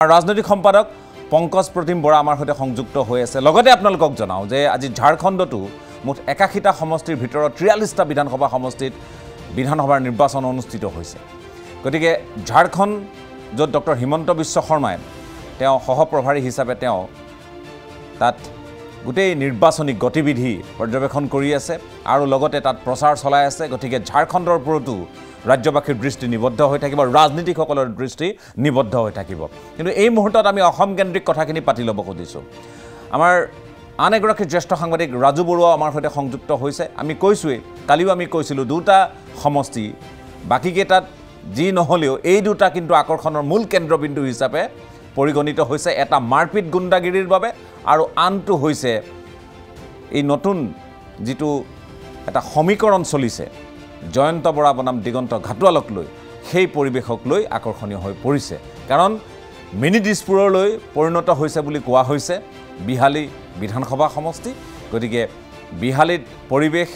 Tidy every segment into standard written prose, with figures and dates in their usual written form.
ৰাজনৈতিক সম্পাদক পংকজ প্ৰতিম বৰা আমাৰ সৈতে সংযুক্ত হৈ আছে লগতে আপোনালোকক জনাও যে আজি ঝাৰখণ্ডটো মুঠ 81টা সমষ্টিৰ ভিতৰত 43টা বিধানসভা সমষ্টিত বিধানসভাৰ নিৰ্বাচন অনুষ্ঠিত হৈছে গতিকে ঝাৰখণ্ড য'ত ডক্টৰ হিমন্ত বিশ্ব শৰ্মাই তেওঁ সহপ্ৰভাৰী হিচাপে তেওঁ তাত গোটেই নিৰ্বাচনী গতিবিধি পৰ্যবেক্ষণ কৰি আছে আৰু লগতে তাত প্ৰচাৰ চলাই আছে গতিকে ঝাৰখণ্ডৰ ওপৰতো ৰাজ্যবাসীৰ দৃষ্টি নিবদ্ধ হৈ থাকিব ৰাজনীতিকসকলৰ দৃষ্টি নিবদ্ধ হৈ থাকিব কিন্তু এই মুহূৰ্তত আমি অসম কেন্দ্ৰিক কথাখিনি পাতি ল'ব খুজিছোঁ আমাৰ আন এগৰাকী জ্যেষ্ঠ সাংবাদিক ৰাজু বৰুৱা আমাৰ সৈতে সংযুক্ত হৈছে আমি কৈছোঁৱেই কালিও আমি কৈছিলোঁ দুটা সমষ্টি বাকীকেইটাত যি নহ'লেও এই দুটা কিন্তু আকৰ্ষণৰ মূল কেন্দ্ৰবিন্দু হিচাপে পৰিগণিত হৈছে এটা মাৰপিট গুণ্ডাগিৰিৰ বাবে আৰু আনটো হৈছে এই নতুন যিটো এটা সমীকৰণ চলিছে জয়ন্ত বৰা বনাম দিগন্ত ঘাটোৱালক লৈ সেই পৰিৱেশক লৈ আকৰ্ষণীয় হৈ পৰিছে কাৰণ মিনি দিছপুৰলৈ পৰিণত হৈছে বুলি কোৱা হৈছে বিহালী বিধানসভা সমষ্টি গতিকে বিহালীত পৰিৱেশ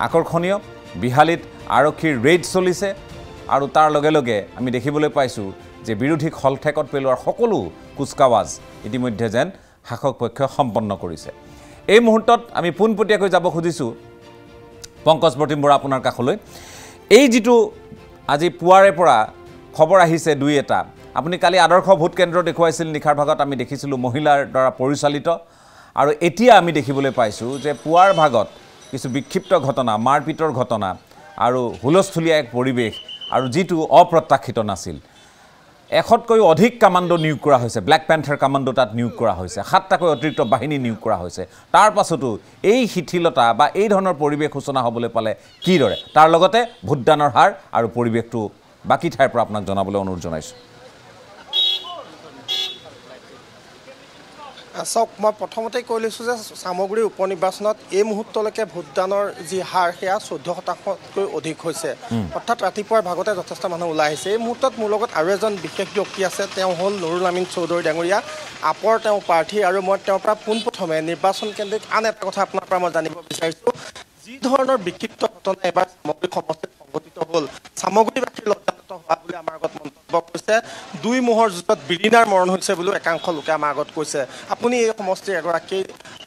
আকৰ্ষণীয় বিহালীত আৰক্ষীৰ ৰেড চলিছে আৰু তাৰ লগে লগে আমি দেখিবলৈ পাইছোঁ যে বিৰোধীক হলঠেকত পেলোৱাৰ সকলো কুচকাৱাজ ইতিমধ্যে যেন শাসক পক্ষই সম্পন্ন কৰিছে এই মুহূৰ্তত আমি পোনপটীয়াকৈ যাব খুজিছোঁ পংকজ প্ৰতিম বৰা আপোনাৰ কাষলৈ এই যিটো আজি পুৱাৰে পৰা খবৰ আহিছে দুই এটা আপুনি কালি আদৰ্শ ভোট কেন্দ্ৰ দেখুৱাইছিল নিশাৰ ভাগত আমি দেখিছিলোঁ মহিলাৰ দ্বাৰা পৰিচালিত আৰু এতিয়া আমি দেখিবলৈ পাইছোঁ যে পুৱাৰ ভাগত কিছু বিক্ষিপ্ত ঘটনা মাৰপিটৰ ঘটনা আৰু হুলস্থুলীয়া এক পৰিৱেশ আৰু যিটো অপ্ৰত্যাশিত নাছিল এশতকৈ অধিক কামাণ্ডো নিয়োগ কৰা হৈছে ব্লেক পেন্থাৰ কামাণ্ডো তাত নিয়োগ কৰা হৈছে 7টাকৈ অতিৰিক্ত বাহিনী নিয়োগ কৰা হৈছে তাৰ পাছতো এই শিথিলতা বা এই ধৰণৰ পৰিৱেশ সূচনা হ'বলৈ পালে কিদৰে তাৰ লগতে ভোটদানৰ হাৰ আৰু পৰিৱেশটো বাকী ঠাইৰ পৰা আপোনাক জনাবলৈ অনুৰোধ জনাইছোঁ চাওক মই প্ৰথমতেই কৈ লৈছোঁ যে সামগ্ৰী উপ নিৰ্বাচনত এই মুহূৰ্তলৈকে ভোটদানৰ যি হাৰ সেয়া 14%তকৈ অধিক হৈছে অৰ্থাৎ ৰাতিপুৱাৰ ভাগতে যথেষ্ট মানুহ ওলাই আহিছে এই মুহূৰ্তত মোৰ লগত আৰু এজন বিশেষ ব্যক্তি আছে তেওঁ হ'ল নুৰুল আমিন চৌধুৰী ডাঙৰীয়া আপৰ তেওঁ প্ৰাৰ্থী আৰু মই তেওঁৰ পৰা পোনপ্ৰথমে নিৰ্বাচন কেন্দ্ৰিক আন এটা কথা আপোনাৰ পৰা মই জানিব বিচাৰিছোঁ যি ধৰণৰ বিক্ষিপ্ত ঘটনা এবাৰ সামগ্ৰী সমষ্টিত সংঘটিত হ'ল সামগ্ৰীবাসীৰ লজ্জানত হোৱা বুলি আমাৰ আগত মন্তব্য কৰিছে দুই মহৰ যুদ্ধত বিৰিণাৰ মৰণ হৈছে বুলিও একাংশ লোকে আমাৰ আগত কৈছে আপুনি এই সমষ্টিৰ এগৰাকী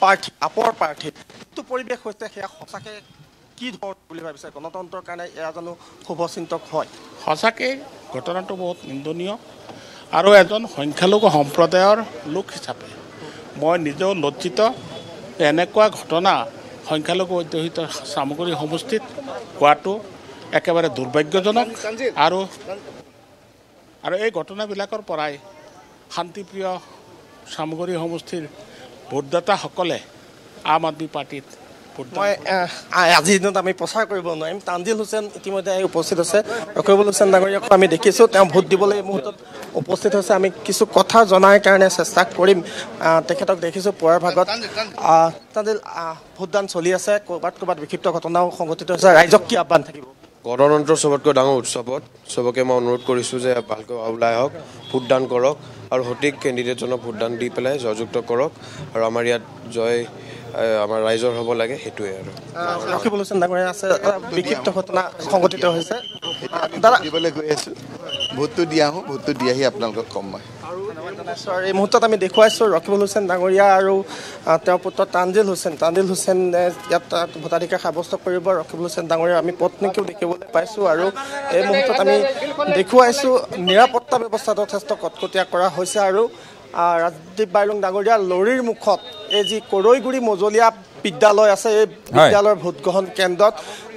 প্ৰাৰ্থী আপৰ প্ৰাৰ্থী যিটো পৰিৱেশ হৈছে সেয়া সঁচাকৈ কি ধৰণৰ বুলি ভাবিছে গণতন্ত্ৰৰ কাৰণে এয়া জানো শুভচিন্তক হয় সঁচাকৈ ঘটনাটো বহুত নিন্দনীয় আৰু এজন সংখ্যালঘু সম্প্ৰদায়ৰ লোক হিচাপে মই নিজেও লজ্জিত এনেকুৱা ঘটনা সংখ্যালঘু অধ্যুষিত সামগ্ৰী সমষ্টিত হোৱাটো একেবাৰে দুৰ্ভাগ্যজনক আৰু এই ঘটনাবিলাকৰ পৰাই শান্তিপ্ৰিয় সামগ্ৰী সমষ্টিৰ ভোটদাতাসকলে আম আদমি পাৰ্টিত মই আজিৰ দিনত আমি প্ৰচাৰ কৰিব নোৱাৰিম তানজিল হুছেইন ইতিমধ্যে উপস্থিত আছে ৰকিবুল হুছেইন ডাঙৰীয়াক আমি দেখিছোঁ তেওঁ ভোট দিবলৈ এই মুহূৰ্তত উপস্থিত হৈছে আমি কিছু কথা জনাৰ কাৰণে চেষ্টা কৰিম তেখেতক দেখিছোঁ পুৱাৰ ভাগত তানজিল ভোটদান চলি আছে ক'ৰবাত বিক্ষিপ্ত ঘটনাও সংঘটিত হৈছে ৰাইজক কি আহ্বান থাকিব গণতন্ত্ৰৰ চবতকৈ ডাঙৰ উৎসৱত চবকে মই অনুৰোধ কৰিছোঁ যে ভালকৈ ওলাই আহক ভোটদান কৰক আৰু সঠিক কেণ্ডিডেটজনক ভোটদান দি পেলাই জয়যুক্ত কৰক আৰু আমাৰ ইয়াত জয় আমাৰ ৰাইজৰ হ'ব লাগে সেইটোৱে আৰু ৰকিবুল হুছেইন ডাঙৰীয়া আছে বিক্ষিপ্ত ঘটনা সংঘটিত হৈছে দাদা দিবলৈ গৈ আছোঁ ভোটটো দি আহোঁ ভোটটো দি আহি আপোনালোকক কম মই এই মুহূৰ্তত আমি দেখুৱাইছোঁ ৰকিবুল হুছেইন ডাঙৰীয়া আৰু তেওঁৰ পুত্ৰ তানজিল হুছেইনে ইয়াত ভোটাধিকাৰ সাব্যস্ত কৰিব ৰকিবুল হুছেইন ডাঙৰীয়া আমি পত্নীকেও দেখিবলৈ পাইছোঁ আৰু এই মুহূৰ্তত আমি দেখুৱাইছোঁ নিৰাপত্তা ব্যৱস্থা যথেষ্ট কটকটীয়া কৰা হৈছে আৰু ৰাজদীপ বাইলুং ডাঙৰীয়া লৰিৰ মুখত এই যি কৰৈগুৰি মজলীয়া বিদ্যালয় আছে এই বিদ্যালয়ৰ ভোটগ্ৰহণ কেন্দ্ৰত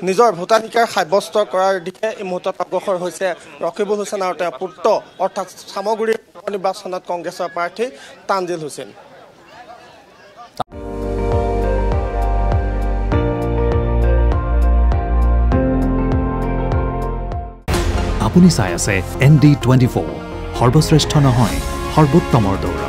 নিজৰ ভোটাধিকাৰ সাব্যস্ত কৰাৰ দিশে এই মুহূৰ্তত অগ্ৰসৰ হৈছে ৰকিবুল হুছেইন আৰু তেওঁৰ পুত্ৰ অৰ্থাৎ সামগ্ৰী নিৰ্বাচনত কংগ্ৰেছৰ প্ৰাৰ্থী তানজিল হুছেইন আপুনি চাই আছে ND24 সৰ্বশ্ৰেষ্ঠ নহয় সৰ্বোত্তমৰ দৌৰ